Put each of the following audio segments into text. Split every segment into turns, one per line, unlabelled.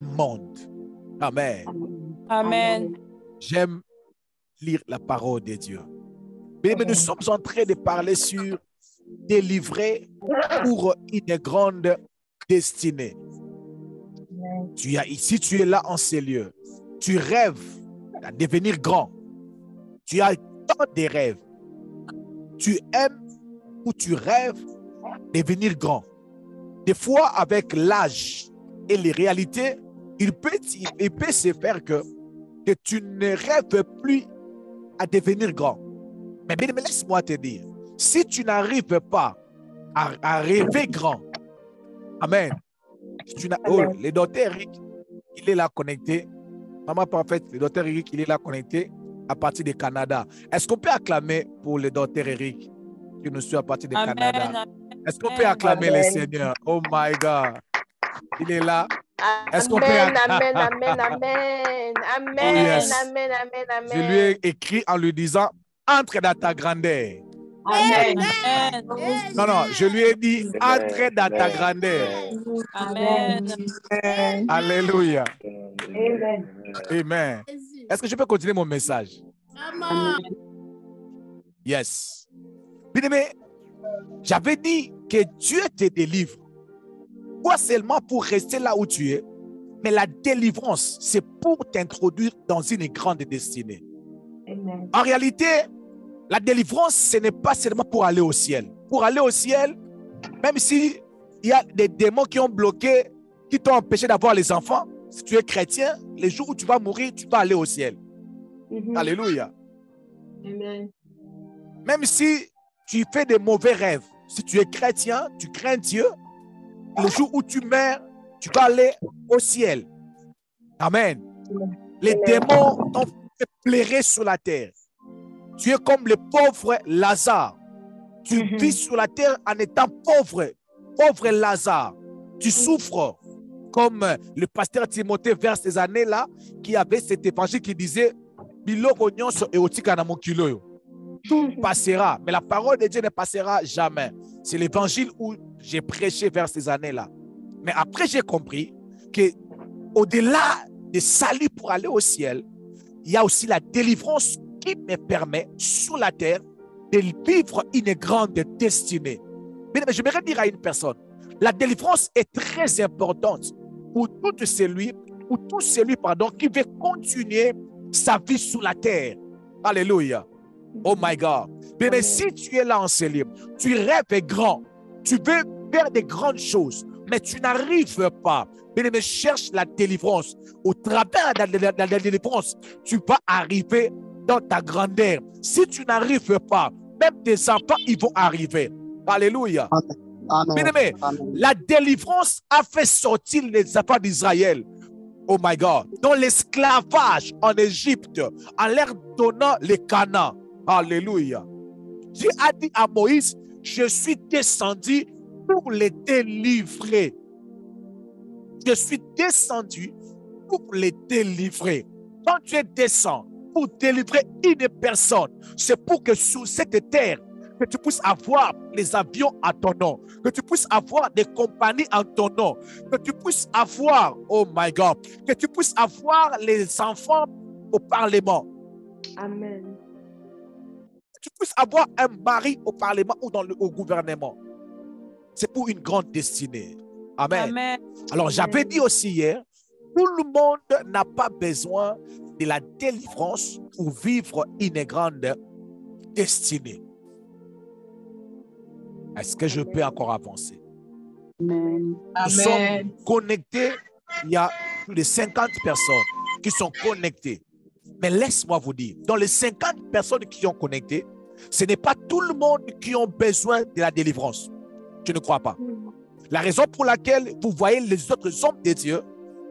monde. Amen.
Amen.
J'aime lire la parole de Dieu. Mais nous sommes en train de parler sur délivrer pour une grande destinée. Si tu es là en ces lieux, tu rêves à devenir grand. Tu as tant de rêves. Tu aimes ou tu rêves de devenir grand. Des fois, avec l'âge et les réalités, il peut se faire que tu ne rêves plus à devenir grand. Mais bien, laisse-moi te dire, si tu n'arrives pas à rêver grand, amen. Le docteur Eric, il est là connecté. Maman parfaite, le docteur Eric, il est là connecté à partir du Canada. Est-ce qu'on peut acclamer pour le docteur Eric qui nous suit à partir du Canada? Est-ce qu'on peut acclamer le Seigneur? Oh my God. Il est là. Est-ce qu'on peut acclamer?
Amen.
Oh yes. Je lui ai écrit en lui disant, entre dans ta grandeur.
Amen.
Non, je lui ai dit, entre dans ta grandeur.
Amen.
Alléluia. Amen. Est-ce que je peux continuer mon message?
Amen.
Yes. Bien-aimé, j'avais dit que Dieu te délivre. Pas seulement pour rester là où tu es, mais la délivrance, c'est pour t'introduire dans une grande destinée.
Amen.
En réalité, la délivrance, ce n'est pas seulement pour aller au ciel. Pour aller au ciel, même s'il y a des démons qui ont bloqué, qui t'ont empêché d'avoir les enfants, si tu es chrétien, les jours où tu vas mourir, tu vas aller au ciel. Alléluia.
Amen.
Même si tu fais des mauvais rêves, si tu es chrétien, tu crains Dieu, le jour où tu meurs, tu vas aller au ciel. Amen. Les démons t'ont fait pleurer sur la terre. Tu es comme le pauvre Lazare. Tu vis sur la terre en étant pauvre. Pauvre Lazare. Tu souffres comme le pasteur Timothée vers ces années-là qui avait cet évangile qui disait tout passera, mais la parole de Dieu ne passera jamais. C'est l'évangile où j'ai prêché vers ces années-là. Mais après, j'ai compris que au-delà de salut pour aller au ciel, il y a aussi la délivrance qui me permet sur la terre de vivre une grande destinée. Mais j'aimerais dire à une personne, la délivrance est très importante pour tout celui qui veut continuer sa vie sur la terre. Alléluia. Oh my God. Mais si tu es là en ce lieu, tu rêves grand, tu veux faire des grandes choses, mais tu n'arrives pas. Mais cherche la délivrance. Au travers de la délivrance, tu vas arriver dans ta grandeur. Si tu n'arrives pas, même tes enfants, ils vont arriver. Alléluia.
Amen.
Bien-aimé, la délivrance a fait sortir les enfants d'Israël. Oh my God. Dans l'esclavage en Égypte, en leur donnant les Canaan. Alléluia. Dieu a dit à Moïse, je suis descendu pour les délivrer. Je suis descendu pour les délivrer. Quand tu descends pour délivrer une personne, c'est pour que sur cette terre, que tu puisses avoir les avions à ton nom, que tu puisses avoir des compagnies en ton nom, que tu puisses avoir, oh my God, que tu puisses avoir les enfants au Parlement.
Amen.
Que tu puisses avoir un mari au Parlement ou au gouvernement. C'est pour une grande destinée. Amen.
Amen.
Alors, j'avais dit aussi hier, tout le monde n'a pas besoin de la délivrance pour vivre une grande destinée. Est-ce que je peux encore avancer?
Amen.
Nous sommes connectés. Il y a plus de 50 personnes qui sont connectées. Mais laisse-moi vous dire, dans les 50 personnes qui sont connectées, ce n'est pas tout le monde qui a besoin de la délivrance. Je ne crois pas. La raison pour laquelle vous voyez les autres hommes de Dieu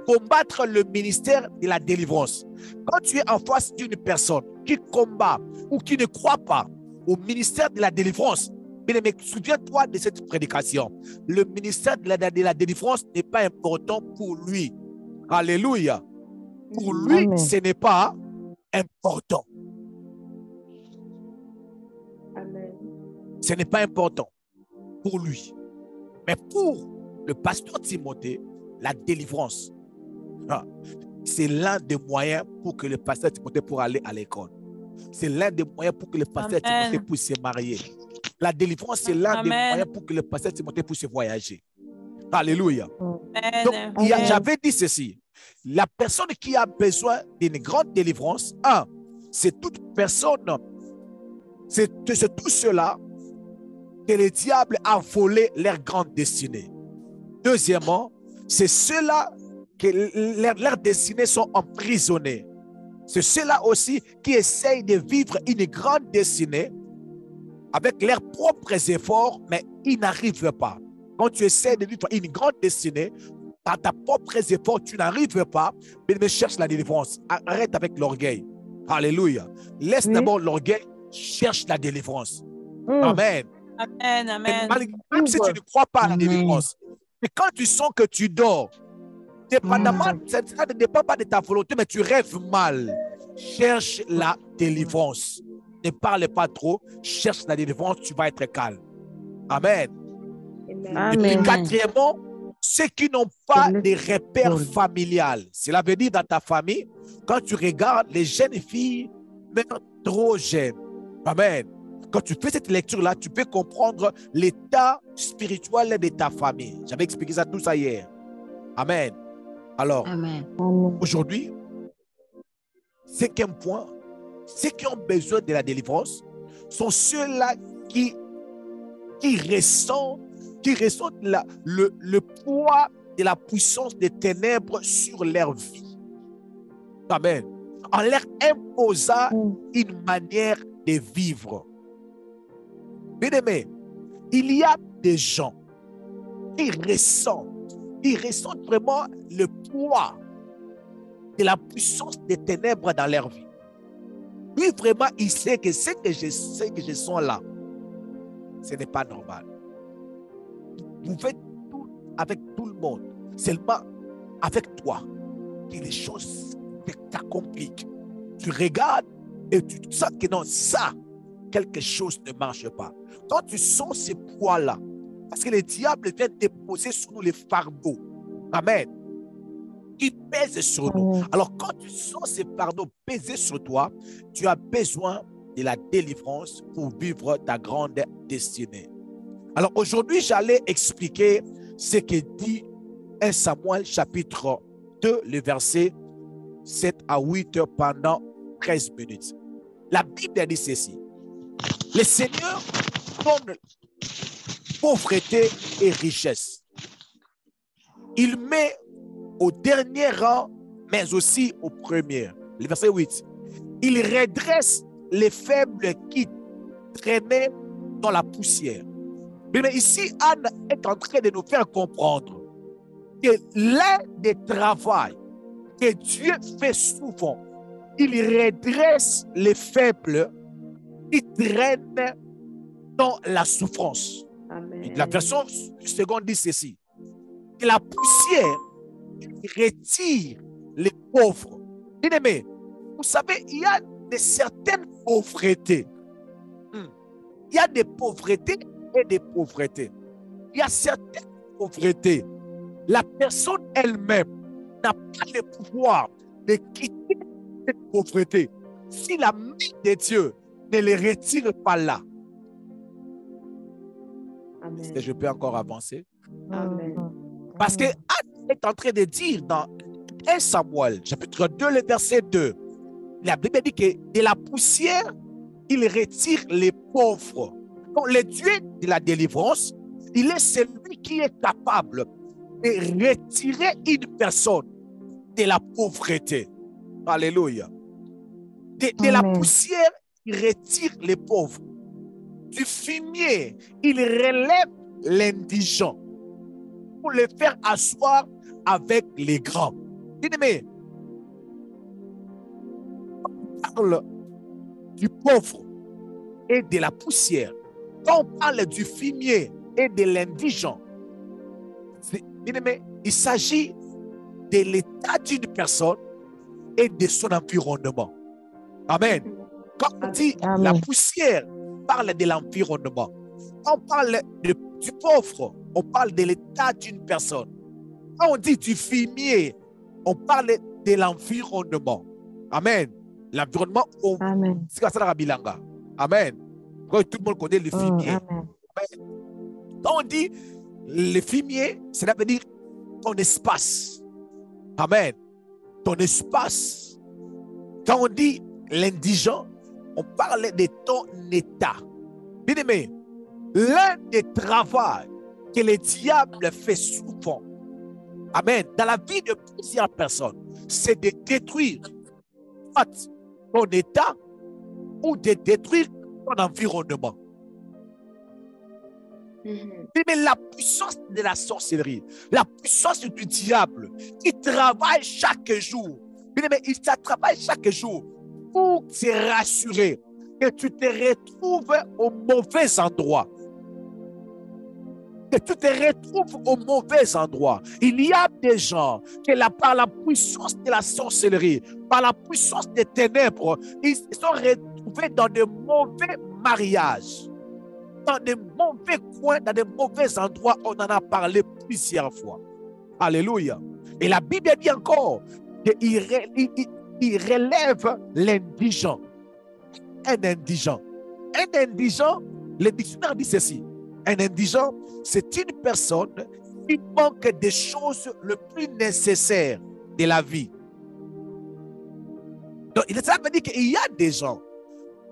combattre le ministère de la délivrance. Quand tu es en face d'une personne qui combat ou qui ne croit pas au ministère de la délivrance, mais souviens-toi de cette prédication. Le ministère de la délivrance n'est pas important pour lui. Alléluia. Pour lui,
Amen.
ce n'est pas important.
Amen.
Ce n'est pas important pour lui. Mais pour le pasteur Timothée, la délivrance. Ah, c'est l'un des moyens pour que le pasteur Timothée puisse aller à l'école. C'est l'un des moyens pour que le pasteur Timothée puisse se marier. La délivrance, c'est l'un des moyens pour que le pasteur Timothée puisse voyager. Alléluia. Donc, j'avais dit ceci. La personne qui a besoin d'une grande délivrance, c'est toute personne, c'est tout cela que le diable a volé leur grande destinée. Deuxièmement, c'est ceux-là que leurs destinées sont emprisonnées. C'est ceux-là aussi qui essayent de vivre une grande destinée avec leurs propres efforts, mais ils n'arrivent pas. Quand tu essaies de vivre une grande destinée, par ta propre efforts, tu n'arrives pas, mais cherche la délivrance. Arrête avec l'orgueil. Alléluia. Laisse d'abord l'orgueil, cherche la délivrance. Amen.
Amen, amen.
Même si tu ne crois pas à la délivrance, mais quand tu sens que tu dors, dépendamment, ça ne dépend pas de ta volonté, mais tu rêves mal, cherche la délivrance. Ne parle pas trop, cherche la délivrance, tu vas être calme. Amen.
Amen.
Et puis quatrièmement, ceux qui n'ont pas de repères familiales. Cela veut dire dans ta famille, quand tu regardes les jeunes filles, meurent trop jeunes. Amen. Quand tu fais cette lecture-là, tu peux comprendre l'état spirituel de ta famille. J'avais expliqué ça tout ça hier. Amen. Alors, aujourd'hui, cinquième point, ceux qui ont besoin de la délivrance sont ceux-là qui ressentent le poids de la puissance des ténèbres sur leur vie. Amen. En leur imposant une manière de vivre. Bien-aimés, il y a des gens qui ressentent vraiment le poids de la puissance des ténèbres dans leur vie. Lui, vraiment, il sait que ce que je sens là, ce n'est pas normal. Vous faites tout avec tout le monde, seulement avec toi, que les choses s'accomplissent. Tu regardes et tu sens que non, ça, quelque chose ne marche pas. Quand tu sens ce poids-là, parce que le diable vient déposer sur nous les fardeaux, amen, qui pèsent sur nous. Alors quand tu sens ces fardeaux peser sur toi, tu as besoin de la délivrance pour vivre ta grande destinée. Alors aujourd'hui, j'allais expliquer ce que dit 1 Samuel chapitre 2, le verset 7 à 8 pendant 13 minutes. La Bible dit ceci. Le Seigneur donne pauvreté et richesse. Il met au dernier rang, mais aussi au premier. Le verset 8. Il redresse les faibles qui traînaient dans la poussière. Mais ici, Anne est en train de nous faire comprendre que l'un des travaux que Dieu fait souvent, il redresse les faibles qui traînent dans la souffrance.
Amen.
La version seconde dit ceci. Que la poussière retire les pauvres. Bien-aimés, vous savez, il y a de certaines pauvretés. Il y a des pauvretés et des pauvretés. Il y a certaines pauvretés. La personne elle-même n'a pas le pouvoir de quitter cette pauvreté si la main de Dieu ne les retire pas là.
Amen.
Est-ce que je peux encore avancer?
Amen.
Parce que Anne est en train de dire dans 1 Samuel, chapitre 2, le verset 2, la Bible dit que de la poussière, il retire les pauvres. Donc, le Dieu de la délivrance, il est celui qui est capable de retirer une personne de la pauvreté. Alléluia. De la poussière, il retire les pauvres. Du fumier, il relève l'indigent pour le faire asseoir avec les grands. Bien-aimé, on parle du pauvre et de la poussière. Quand on parle du fumier et de l'indigent, bien-aimé, il s'agit de l'état d'une personne et de son environnement. Amen. Quand on dit la poussière, on parle de l'environnement. Quand on parle du pauvre, on parle de l'état d'une personne. Quand on dit du fumier, On parle de l'environnement. Amen. L'environnement,
Amen.
c'est ça la bilanga. Amen. Quand tout le monde connaît le fumier.
Amen.
Amen. Quand on dit le fumier, cela veut dire ton espace. Amen. Ton espace. Quand on dit l'indigent, on parle de ton état. Bien aimé, l'un des travaux que le diable fait souvent, amen, dans la vie de plusieurs personnes, c'est de détruire ton état ou de détruire ton environnement. Mais la puissance de la sorcellerie, la puissance du diable qui travaille chaque jour, mais il travaille chaque jour pour te rassurer que tu te retrouves au mauvais endroit. Que tu te retrouves au mauvais endroit. Il y a des gens qui, par la puissance de la sorcellerie, par la puissance des ténèbres, ils se sont retrouvés dans de mauvais mariages, dans de mauvais coins, dans de mauvais endroits. On en a parlé plusieurs fois. Alléluia. Et la Bible dit encore qu'il relève l'indigent. Un indigent. Un indigent, le dictionnaire dit ceci. Un indigent, c'est une personne qui manque des choses les plus nécessaires de la vie. Donc, ça veut dire qu'il y a des gens,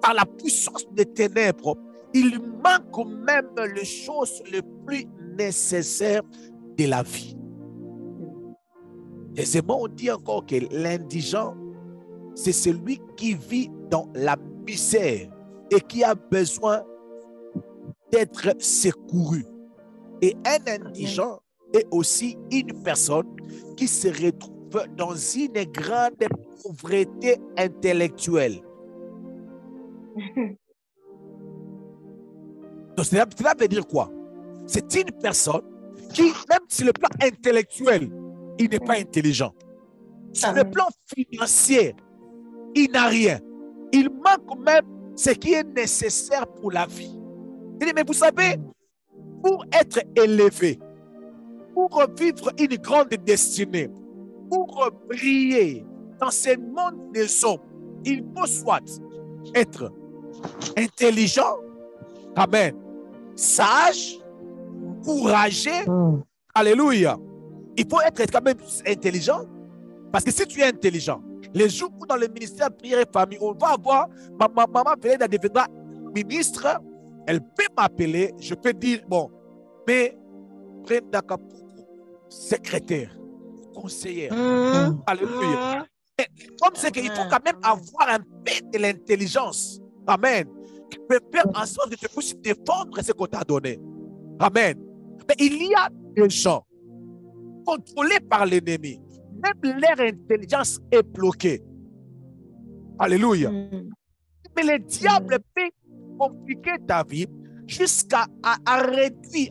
par la puissance des ténèbres, ils manquent même les choses les plus nécessaires de la vie. Deuxièmement, on dit encore que l'indigent, c'est celui qui vit dans la misère et qui a besoin d'être secouru. Et un indigent est aussi une personne qui se retrouve dans une grande pauvreté intellectuelle. Donc, cela veut dire quoi? C'est une personne qui, même sur le plan intellectuel, il n'est pas intelligent. Sur le plan financier, il n'a rien. Il manque même ce qui est nécessaire pour la vie. Mais vous savez, pour être élevé, pour vivre une grande destinée, pour briller dans ce monde des hommes, il faut soit être intelligent, amen, sage, courageux, alléluia. Il faut être quand même intelligent, parce que si tu es intelligent, les jours où dans le ministère prière et famille, on va avoir, maman Péléda deviendra ministre, elle peut m'appeler, je peux dire, bon, mais Brenda Kapoukou, secrétaire, conseillère, alléluia. Et comme c'est qu'il faut quand même avoir un peu de l'intelligence, amen, qui peut faire en sorte que tu puisses défendre ce qu'on t'a donné, amen. Mais il y a des gens contrôlés par l'ennemi, même leur intelligence est bloquée, alléluia. Mais le diable peut compliquer ta vie jusqu'à réduire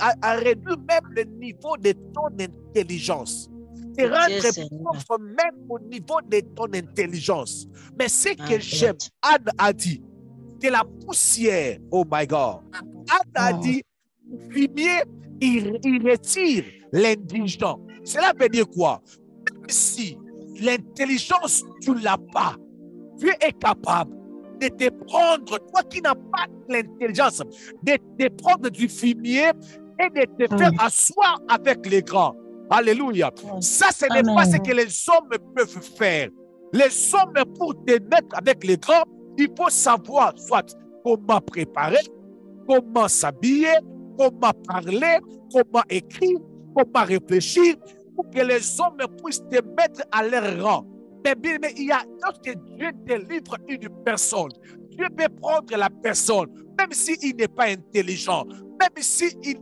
même le niveau de ton intelligence. Te rendre pauvre même au niveau de ton intelligence. Mais ce que j'aime, Anne a dit, que la poussière, oh my God, Anne a dit, fumier, il retire l'indigent. Cela veut dire quoi? Même si l'intelligence, tu ne l'as pas, Dieu est capable de te prendre, toi qui n'as pas l'intelligence, de te prendre du fumier et de te faire asseoir avec les grands. Alléluia. Ça, ce n'est pas ce que les hommes peuvent faire. Les hommes, pour te mettre avec les grands, il faut savoir soit comment préparer, comment s'habiller, comment parler, comment écrire, comment réfléchir, pour que les hommes puissent te mettre à leur rang. Mais il y a lorsque Dieu délivre une personne, Dieu peut prendre la personne, même s'il n'est pas intelligent, même s'il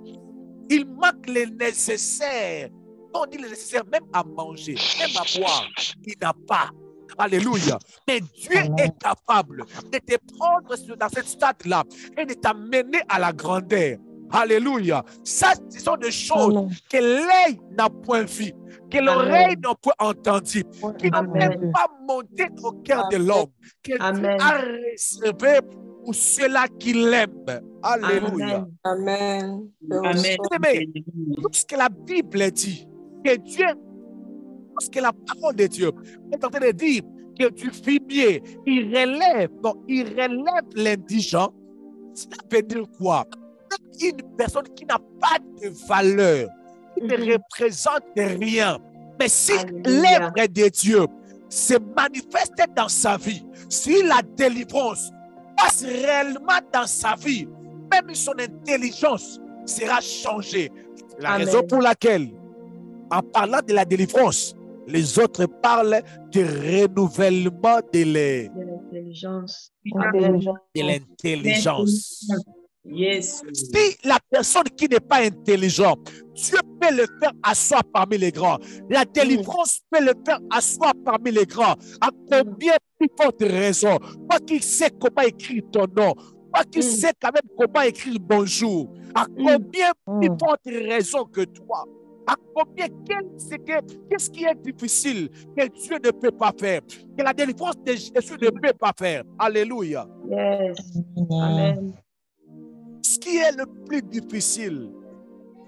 manque le nécessaire. On dit le nécessaire, même à manger, même à boire, il n'a pas. Alléluia. Mais Dieu est capable de te prendre dans ce stade-là et de t'amener à la grandeur. Alléluia. Ça, ce sont des choses que l'œil n'a point vu, que l'oreille n'a point entendu, qui n'ont même pas monté au cœur de l'homme, que Dieu a réservé pour ceux-là qui l'aiment. Alléluia.
Amen.
Tout ce que la Bible dit, que Dieu, que la parole de Dieu est en train de dire que du fumier, il relève l'indigent, cela veut dire quoi? Une personne qui n'a pas de valeur, qui ne représente rien. Mais si l'œuvre de Dieu se manifeste dans sa vie, si la délivrance passe réellement dans sa vie, même son intelligence sera changée. C'est la raison pour laquelle, en parlant de la délivrance, les autres parlent du renouvellement de
l'intelligence.
De l'intelligence.
Yes.
Si la personne qui n'est pas intelligente, Dieu peut le faire asseoir parmi les grands. La délivrance peut le faire asseoir parmi les grands. À combien plus forte raison? Toi qui sais comment écrire ton nom, toi qui sais quand même comment écrire bonjour, à combien plus forte raison que toi? À combien, qu'est-ce qui est difficile que Dieu ne peut pas faire, que la délivrance de Jésus ne peut pas faire? Alléluia.
Yes. Amen.
Ce qui est le plus difficile,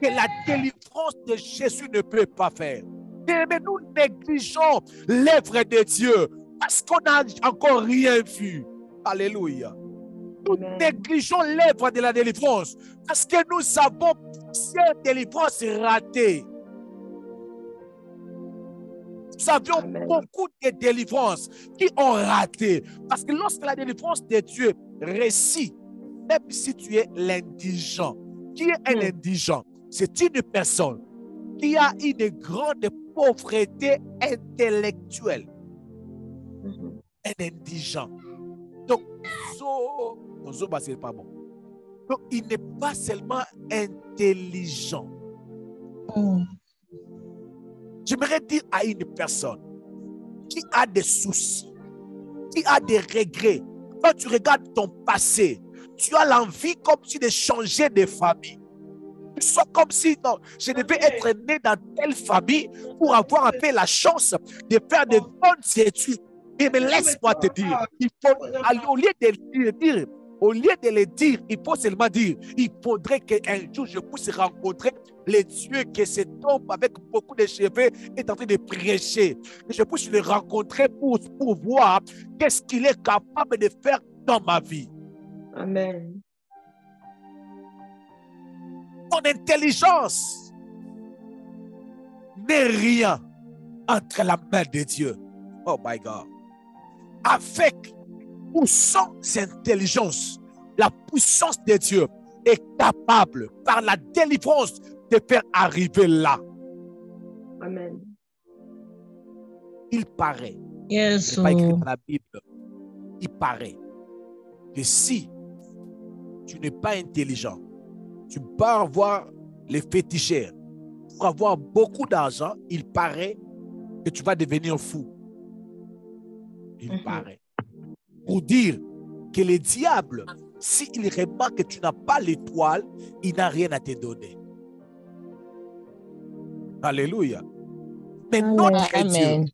que la délivrance de Jésus ne peut pas faire. Mais nous négligeons l'œuvre de Dieu parce qu'on n'a encore rien vu. Alléluia. Nous négligeons l'œuvre de la délivrance parce que nous avons plusieurs délivrances ratées. Nous avions beaucoup de délivrances qui ont raté. Parce que lorsque la délivrance de Dieu réussit, même si tu es l'indigent, qui est un indigent? C'est une personne qui a une grande pauvreté intellectuelle. Un indigent. Donc, c'est pas bon. Donc, il n'est pas seulement intelligent. J'aimerais dire à une personne qui a des soucis, qui a des regrets. Quand tu regardes ton passé, tu as l'envie comme si de changer de famille. Tu sens comme si, non, je devais être né dans telle famille pour avoir un peu la chance de faire de bonnes études. Mais laisse-moi te dire, il faut, au lieu de le dire, il faut seulement dire, il faudrait qu'un jour je puisse rencontrer le Dieu que cet homme avec beaucoup de cheveux est en train de prêcher. Que je puisse le rencontrer pour voir qu'est-ce qu'il est capable de faire dans ma vie.
Amen.
Ton intelligence n'est rien entre la main de Dieu. Oh my God. Avec ou sans intelligence, la puissance de Dieu est capable, par la délivrance, de faire arriver là.
Amen.
Il paraît,
Yes.
ce n'est pas écrit dans la Bible, il paraît que si tu n'es pas intelligent, tu peux avoir les féticheurs. Pour avoir beaucoup d'argent, il paraît que tu vas devenir fou. Il paraît. Pour dire que le diable, s'il remarque que tu n'as pas l'étoile, il n'a rien à te donner. Alléluia. Mais notre Dieu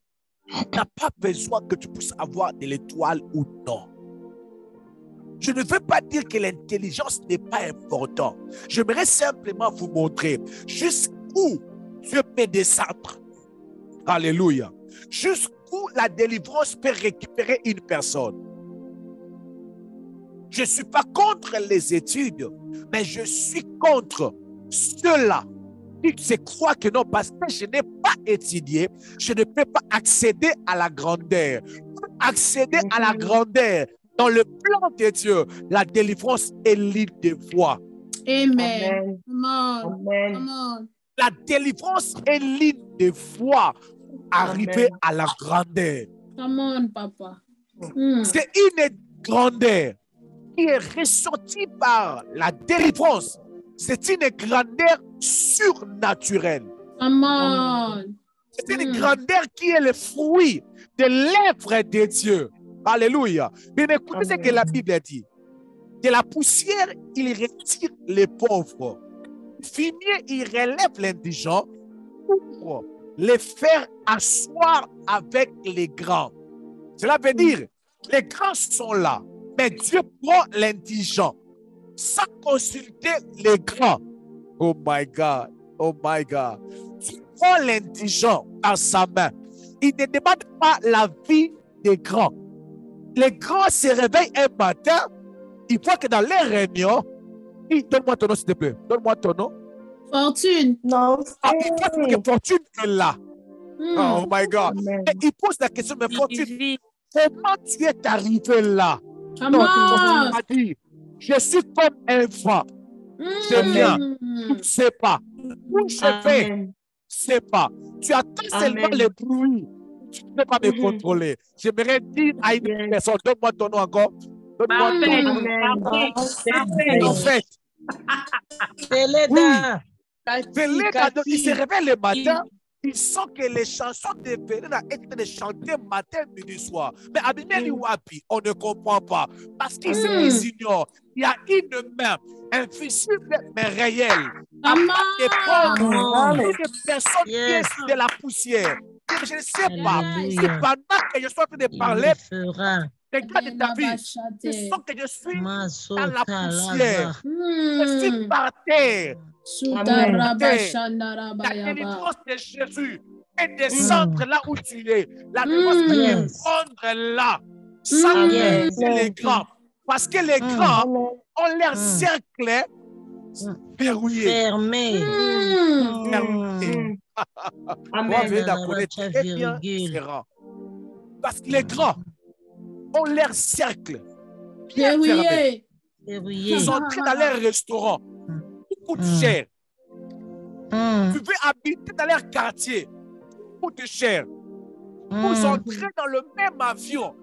n'a pas besoin que tu puisses avoir de l'étoile ou non. Je ne veux pas dire que l'intelligence n'est pas importante. J'aimerais simplement vous montrer jusqu'où Dieu peut descendre. Alléluia. Jusqu'où la délivrance peut récupérer une personne. Je ne suis pas contre les études, mais je suis contre ceux-là qui se croient que non, parce que je n'ai pas étudié, je ne peux pas accéder à la grandeur. Pour accéder à la grandeur, dans le plan de Dieu, la délivrance est ligne de voie.
Amen.
Amen.
La délivrance est ligne de voie pour arriver à la grandeur.
Come on, Papa.
C'est une grandeur qui est ressortie par la délivrance. C'est une grandeur surnaturelle.
Come on.
C'est une grandeur qui est le fruit de l'œuvre de Dieu. Alléluia. Mais écoutez ce que la Bible dit. De la poussière, il retire les pauvres. Du fumier, il relève l'indigent pour les faire asseoir avec les grands. Cela veut dire, les grands sont là, mais Dieu prend l'indigent sans consulter les grands. Oh my God, oh my God. Tu prends l'indigent dans sa main il ne demande pas la vie des grands. Les grands se réveillent un matin, ils voient que dans les réunions, donne-moi ton nom s'il te plaît, donne-moi ton nom.
Fortune.
Non,
Ils voient que Fortune est là. Oh my God.
Amen.
Et ils posent la question, mais Fortune, comment tu es arrivé là?
Come
Non,
on.
tu m'as dit, je suis comme un vent. Je viens. Tu ne sais pas. Où je vais,
Amen.
tu ne sais pas. Tu attends seulement
Amen.
les bruits. Tu ne peux pas me contrôler. J'aimerais dire à une
Yes.
personne, donne-moi ton nom encore. Donne-moi ton nom.
Amen.
En fait,
Teleda.
il se réveille le matin, il sent que les chansons de Véléda étaient de chanter matin, midi, soir. Mais à Bimeli Wapi, on ne comprend pas. Parce qu'ils ignorent. Il y a une main invisible mais réelle.
Come
Capable de
on.
prendre une personne qui est sur de la poussière. Je ne sais pas si pendant que je suis en train de parler, regarde ta vie, je sens que je suis dans la poussière. Je suis par terre. La délivrance de Jésus est descendre là où tu es. La délivrance est de prendre là, sans laisser les grands. Parce que les grands ont leur cercle verrouillé.
Fermé.
Parce que les grands ont leur cercle
Verrouillé.
Vous entrez dans leur restaurant, tout coûte cher. Vous pouvez habiter dans leur quartier, tout coûte cher. Vous entrez dans le même avion,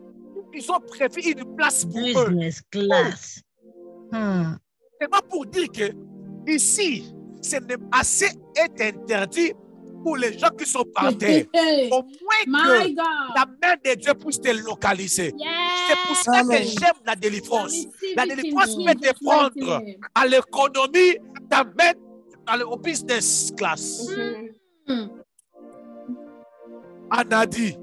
ils ont prévu une place pour eux.
Business class.
C'est pas pour dire que ici, assez est interdit pour les gens qui sont par terre. Au moins que la main de Dieu puisse te localiser. C'est pour ça que j'aime la délivrance. La délivrance peut te prendre à l'économie, t'amène au business class. Anadi,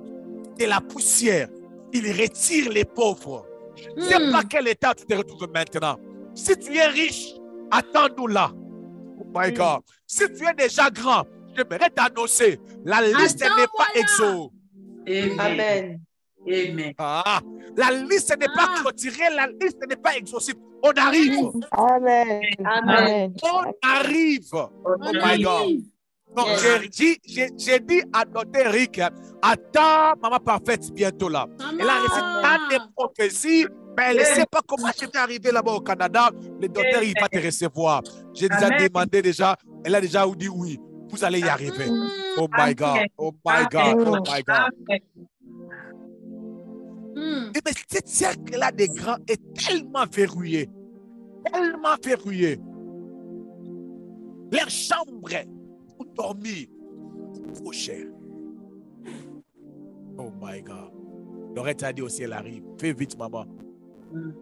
de la poussière, il retire les pauvres. Je ne sais pas quel état tu te retrouves maintenant. Si tu es riche, attends-nous là. Oh my God. Si tu es déjà grand, j'aimerais t'annoncer, la liste n'est pas exo.
Amen.
Amen.
La liste n'est pas clôturée, la liste n'est pas exhaustive. On arrive.
Amen. Amen.
On arrive. Oh my God. Donc, j'ai dit à Dr. Rick, attends, maman parfaite bientôt là. Elle a reçu tant de prophéties, mais elle ne sait pas comment tu es arrivé là-bas au Canada. Le docteur, il va te recevoir. J'ai déjà demandé déjà, elle a déjà dit oui. Vous allez y arriver. Oh my God. Oh my God. Oh my God. Mais cette cercle-là des grands est tellement verrouillé. Tellement verrouillé. Leur chambre pour dormir, trop cher. Oh my God. Lorette a dit aussi, elle arrive. Fais vite, maman.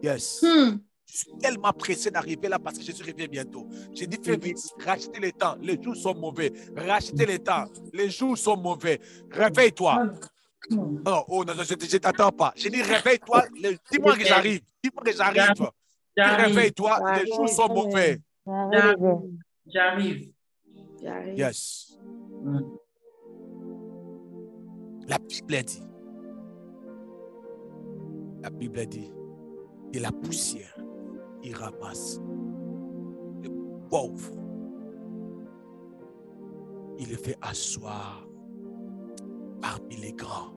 Yes. Je suis tellement pressé d'arriver là parce que Jésus revient bientôt. J'ai dit, fais vite, rachetez le temps. Les jours sont mauvais. Rachetez le temps. Les jours sont mauvais. Réveille-toi. Oh non, je t'attends pas. J'ai dit, réveille-toi. Dis-moi que j'arrive. Dis-moi que j'arrive. Réveille-toi. Les jours sont mauvais.
J'arrive.
Yes. La Bible dit. La Bible dit. De la poussière, il ramasse le pauvre. Il le fait asseoir parmi les grands.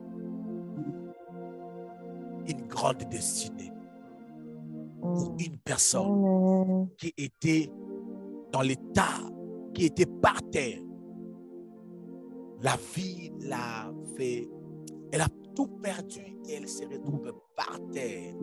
Une grande destinée pour une personne qui était dans l'état, qui était par terre. La vie l'a fait, elle a tout perdu et elle se retrouve par terre.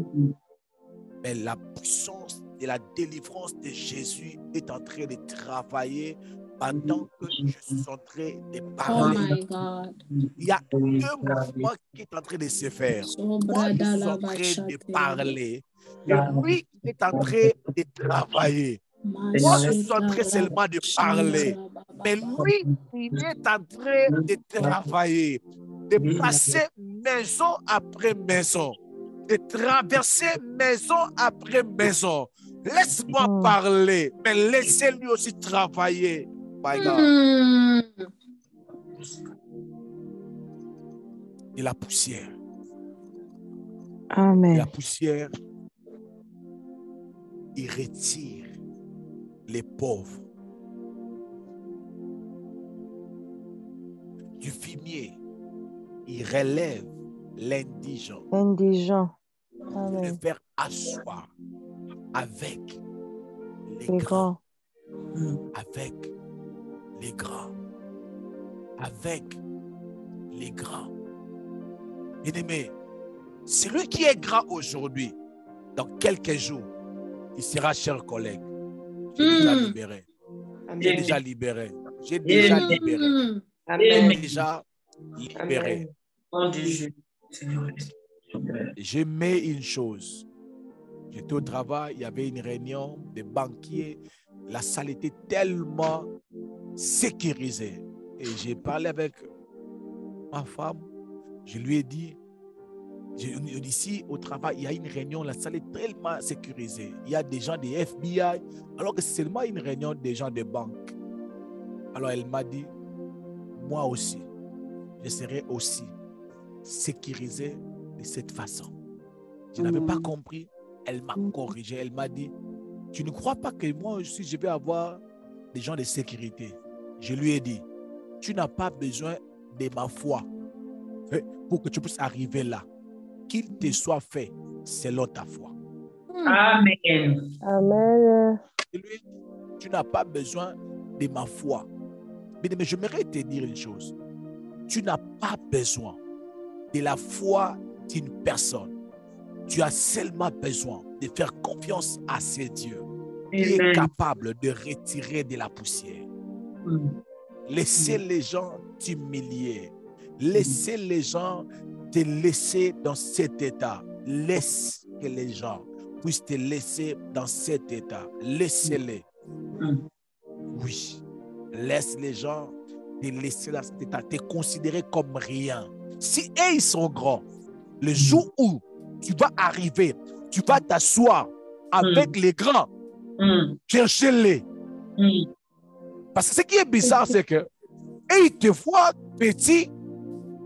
Mais la puissance de la délivrance de Jésus est en train de travailler pendant que je suis en train de parler.
Oh my God.
Il y a un mouvement qui est en train de se faire. Moi, je suis en train de parler. Et lui, il est en train de travailler. Moi, je suis en train seulement de parler. Mais lui, il est en train de travailler, de passer maison après maison, de traverser maison après maison. Laisse-moi parler, mais laissez-lui aussi travailler. My God. de la poussière.
Amen.
La poussière, il retire les pauvres. Du fumier, il relève l'indigent.
Indigent.
Le
Amen.
faire asseoir avec les
Les
grands.
grands.
Avec les grands. Avec les grands. Bien-aimé, celui qui est grand aujourd'hui, dans quelques jours, il sera cher collègue. J'ai déjà libéré. J'ai
Amen.
déjà libéré. J'ai déjà libéré.
Amen.
J'ai déjà libéré.
Amen.
Je mets une chose. J'étais au travail, il y avait une réunion de banquiers. La salle était tellement sécurisée. Et j'ai parlé avec ma femme. Je lui ai dit, ici au travail, il y a une réunion, la salle est tellement sécurisée. Il y a des gens des FBI, alors que c'est seulement une réunion des gens des banques. Alors elle m'a dit, moi aussi, je serai aussi sécurisé de cette façon. Je n'avais pas compris. Elle m'a corrigé. Elle m'a dit, tu ne crois pas que moi aussi, je vais avoir des gens de sécurité? Je lui ai dit, tu n'as pas besoin de ma foi pour que tu puisses arriver là. Qu'il te soit fait selon ta foi.
Amen.
Amen.
Je lui ai dit, tu n'as pas besoin de ma foi. Mais j'aimerais te dire une chose. Tu n'as pas besoin de la foi d'une personne. Tu as seulement besoin de faire confiance à ce Dieu qui est capable de retirer de la poussière. Laissez les gens t'humilier. Laissez les gens te laisser dans cet état. Laisse que les gens puissent te laisser dans cet état. Laissez-les. Oui. Laisse les gens te laisser dans cet état. Te considérer comme rien. Si eux, ils sont grands, le jour où tu vas arriver, tu vas t'asseoir avec les grands, cherchez-les. Parce que ce qui est bizarre, c'est que ils te voient petit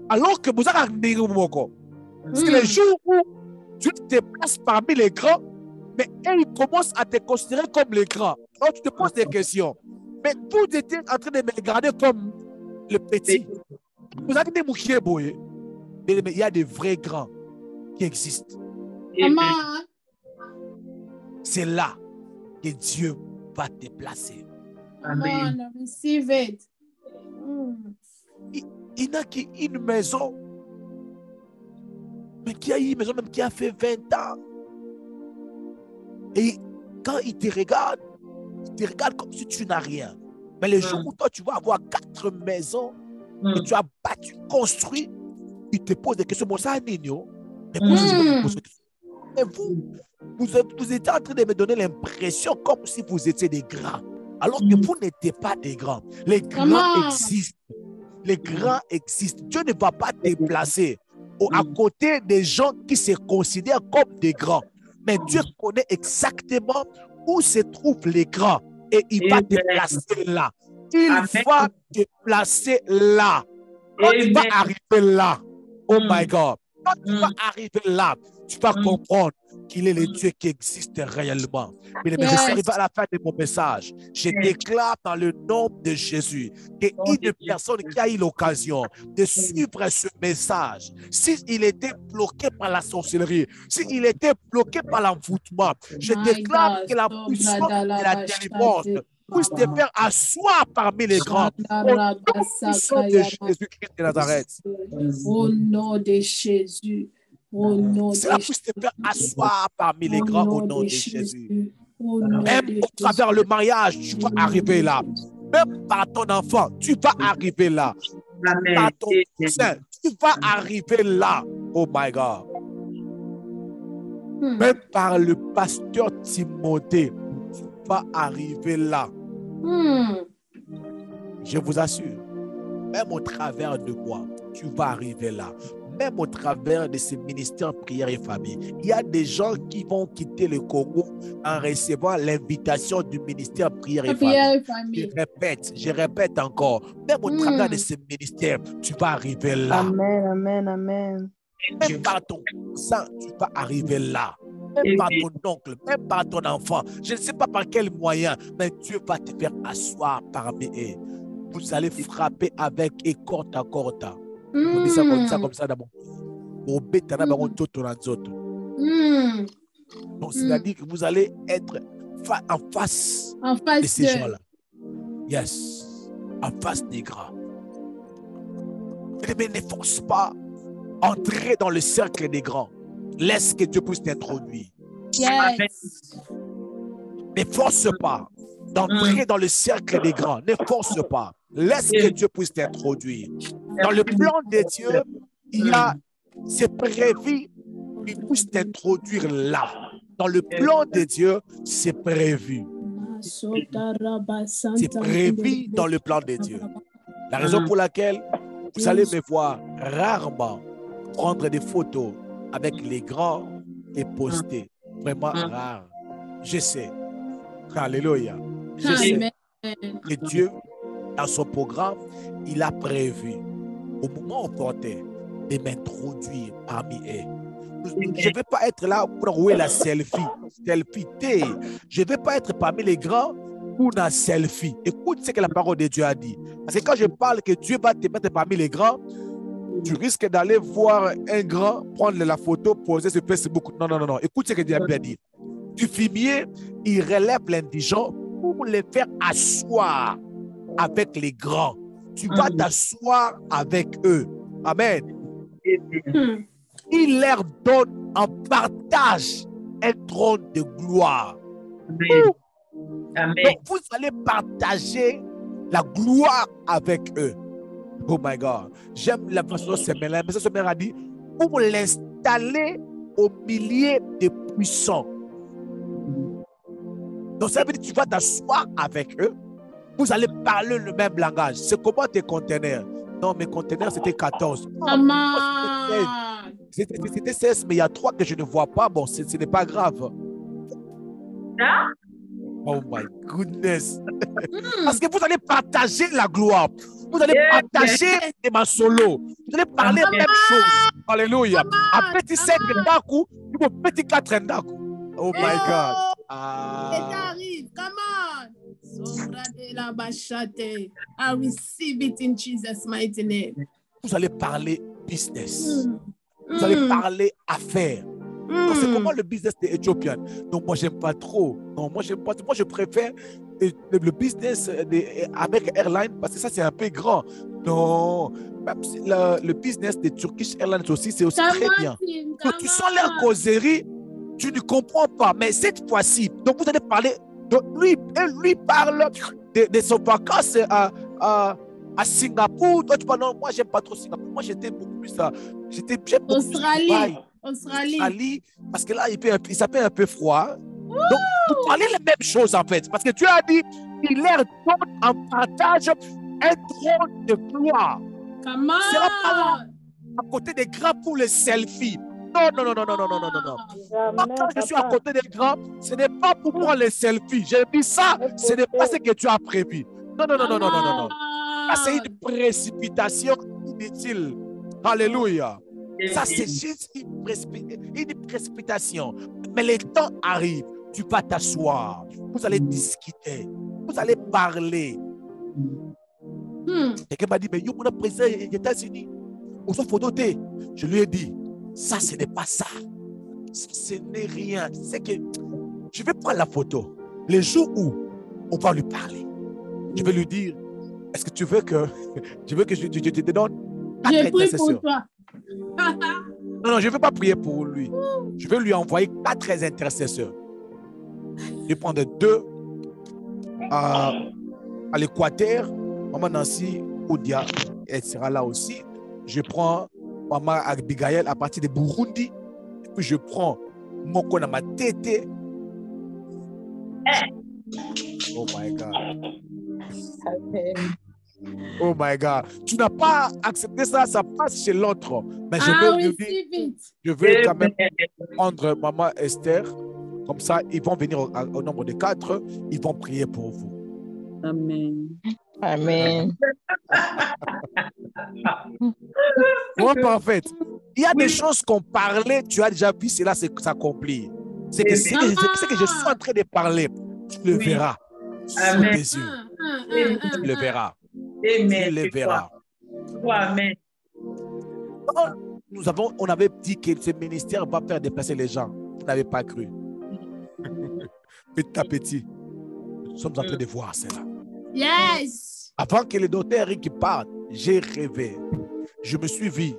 alors que vous avez un c'est le jour où tu te places parmi les grands, mais ils commencent à te considérer comme les grands. Alors tu te poses des questions. Mais vous étiez en train de me regarder comme le petit. Vous avez des mouchiers boyés. Mais il y a des vrais grands qui existent.
Amen.
C'est là que Dieu va te placer.
Amen. Receive it.
Il n'a qu'une maison, mais qui a une maison même qui a fait 20 ans. Et quand il te regarde comme si tu n'as rien. Mais le jour où toi, tu vas avoir 4 maisons que tu as bâti, construit, il te pose des questions. Bon, ça, Nino. Mais vous étiez en train de me donner l'impression comme si vous étiez des grands. Alors que vous n'étiez pas des grands. Les grands existent. Les grands existent. Dieu ne va pas te placer à côté des gens qui se considèrent comme des grands. Mais Dieu connaît exactement où se trouvent les grands. Et il va te placer là. Il va te placer là. Quand tu vas arriver là, oh my God, quand tu vas arriver là, tu vas comprendre qu'il est le Dieu qui existe réellement. Mais je suis arrivé à la fin de mon message. Je déclare dans le nom de Jésus qu'une personne qui a eu l'occasion de suivre ce message, s'il était bloqué par la sorcellerie, s'il était bloqué par l'envoûtement, je déclare que la puissance de la délivrance puisse te faire asseoir parmi les grands. Au nom puissant de Jésus-Christ de Nazareth.
Au nom de Jésus. Au nom de
Cela puisse te faire asseoir parmi les grands au nom de Jésus. Même au travers le mariage, tu vas arriver là. Même par ton enfant, tu vas arriver là. Par ton cousin, tu vas arriver là. Oh my God. Même par le pasteur Timothée, tu vas arriver là. Je vous assure, même au travers de moi, tu vas arriver là. même au travers de ces ministères prière et famille, il y a des gens qui vont quitter le Congo en recevant l'invitation du ministère prière et famille. Je répète encore, même au travers de ces ministères, tu vas arriver là.
Amen, amen, amen.
Même par ton cousin, tu vas arriver là. Même par ton oncle, même par ton enfant. Je ne sais pas par quel moyen, mais Dieu va te faire asseoir parmi eux. Vous allez frapper avec et corte à corte. On dit ça comme ça d'abord. Donc, c'est-à-dire que vous allez être en face de ces gens-là. Yes. En face des grands. Mais ne force pas entrer dans le cercle des grands. Laisse que Dieu puisse t'introduire.
Yes.
Ne force pas d'entrer dans le cercle des grands. Ne force pas. Laisse que Dieu puisse t'introduire. Dans le plan de Dieu, il y a, c'est prévu qu'il puisse t'introduire là. Dans le plan de Dieu, c'est prévu. C'est prévu dans le plan de Dieu. La raison pour laquelle vous allez me voir rarement prendre des photos avec les grands et poster. Vraiment rare. Je sais. Alléluia. Je sais que Dieu, dans son programme, il a prévu au moment opportun de m'introduire parmi eux. Je ne vais pas être là pour rouler la selfie. Je ne vais pas être parmi les grands pour la selfie. Écoute ce que la parole de Dieu a dit. Parce que quand je parle que Dieu va te mettre parmi les grands, tu risques d'aller voir un grand prendre la photo, poser sur Facebook. Non. Écoute ce que Dieu a bien dit. Du fumier, il relève l'indigent pour les faire asseoir avec les grands. Tu vas t'asseoir avec eux. Amen. Il leur donne en partage un trône de gloire.
Amen.
Donc, vous allez partager la gloire avec eux. Oh my God. J'aime la façon dont c'est mêlé. Mais ce mère a dit, pour l'installer au milieu des puissants. Donc, ça veut dire que tu vas t'asseoir avec eux. Vous allez parler le même langage. C'est comment tes conteneurs? Non, mes conteneurs, c'était 14. C'était 16, mais il y a 3 que je ne vois pas. Bon, ce n'est pas grave. Oh my goodness. Parce que vous allez partager la gloire. Vous allez partager ma solo. Vous allez parler la même chose. Alléluia. Après, tu sais que d'un coup, tu peux petit 4 d'un coup. Oh my God.
Arrive. Come on. I receive it in Jesus' mighty name.
Vous allez parler business. Vous allez parler affaires. Donc, c'est comment le business des Éthiopiens. Donc, moi, j'aime pas trop. Non, moi, j'aime pas. Moi, je préfère le business avec Airlines parce que ça, c'est un peu grand. Non, même si le business des Turkish Airlines aussi, c'est aussi très bien. Donc, tu sens leur causerie, tu ne comprends pas. Mais cette fois-ci, donc, vous allez parler. Donc, lui parle de son vacances à Singapour. Toi, tu parles, non, moi, j'aime pas trop Singapour. Moi, j'étais beaucoup plus ça. J'aime beaucoup plus Dubaï. Australie, parce que là, il s'appelle un peu froid. Donc, vous parlez la même chose en fait. Parce que tu as dit, il leur donne en partage un trône de gloire.
Come on.
C'est pas à côté des grands pour les selfies. Non. Quand je suis à côté des grands, ce n'est pas pour prendre les selfies. J'ai dit ça, ce n'est pas ce que tu as prévu. Non. C'est une précipitation inutile. Alléluia. Ça, c'est juste une précipitation. Mais le temps arrive. Tu vas t'asseoir. Vous allez discuter. Vous allez parler. Quelqu'un m'a dit, mais il y a un président des États-Unis. Où sont phototés? Je lui ai dit, ça, ce n'est pas ça. Ce n'est rien. C'est que je vais prendre la photo. Le jour où on va lui parler, je vais lui dire, est-ce que tu veux que je te donne?
J'ai pris pour toi.
Non, je ne veux pas prier pour lui. Je vais lui envoyer 4 intercesseurs. Je vais prendre 2 à l'Équateur. Maman Nancy Oudia, elle sera là aussi. Je prends Maman Abigail à partir de Burundi. Et puis je prends Moko Namatete. Oh my God. Oh my God. Tu n'as pas accepté ça, ça passe chez l'autre. Mais je vais quand même prendre maman Esther. Comme ça, ils vont venir au nombre de 4. Ils vont prier pour vous.
Amen.
Amen.
Moi, parfait. Il y a des choses qu'on parlait, tu as déjà vu, cela s'accomplir. C'est que ce que je suis en train de parler, tu le verras sous tes yeux. Tu le verras. Tu le verras.
Amen.
On avait dit que ce ministère va faire déplacer les gens. Vous n'avez pas cru. Petit à petit, nous sommes en train de voir cela.
Yes.
Avant que le docteur Eric parte, j'ai rêvé. Je me suis vu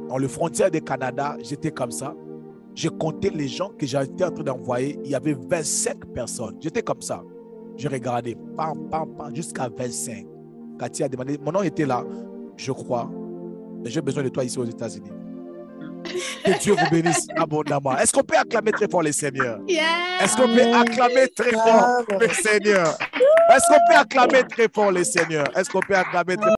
dans le frontière du Canada, j'étais comme ça. J'ai compté les gens que j'étais en train d'envoyer. Il y avait 25 personnes. J'étais comme ça. J'ai regardé, pam, pam, pam, jusqu'à 25. Cathy a demandé, mon nom était là, je crois. Mais j'ai besoin de toi ici aux États-Unis. Que Dieu vous bénisse abondamment. Est-ce qu'on peut acclamer très fort le Seigneur?
Yes.
Est-ce qu'on peut acclamer très fort le Seigneur? Est-ce qu'on peut acclamer très fort le Seigneur? Est-ce qu'on peut acclamer très fort?